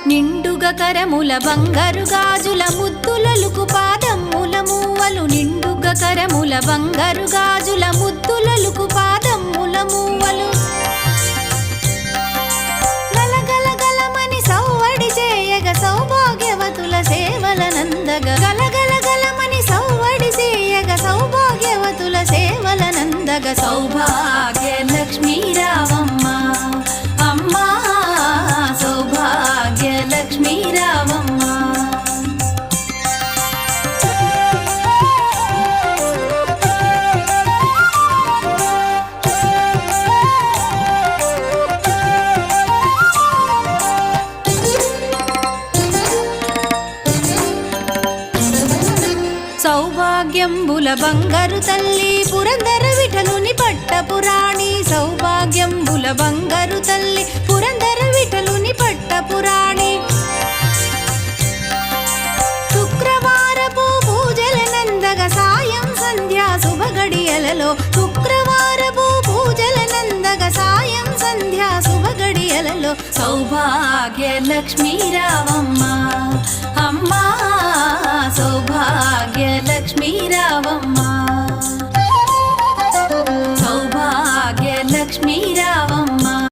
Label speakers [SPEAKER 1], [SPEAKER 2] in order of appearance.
[SPEAKER 1] నిండుగా కరముల బంగారు గాజుల ముద్దులలుకు పాదమ్ముల మూవలు నిండుగా కరముల బంగారు గాజుల ముద్దులలుకు పాదమ్ముల మూవలు గలగల గలమని సౌవడి చేయగ సౌభాగ్యవతుల సేవలనందగ గలగల గలమని సౌవడి చేయగ సౌభాగ్యవతుల సేవలనందగ సౌభాగ్య లక్ష్మీ రావమ్మ అమ్మా సౌభాగ్య లక్ష్మీ రావమ్మ సౌభాగ్యంబుల బంగారు తల్లి పురందర విఠలుని పట్టపురాణి సౌభాగ్యంబుల బంగారు తల్లి పురందర విఠలుని పట్టపురాణి శుక్రవారపు పూజల నందగ సాయం సంధ్యా శుభగడియలలో శుక్రవారపు పూజల నందగ సాయం సంధ్యా శుభగడియలలో సౌభాగ్య లక్ష్మీ రావమ్మ అమ్మా సౌభాగ్య లక్ష్మీ రావమ్మ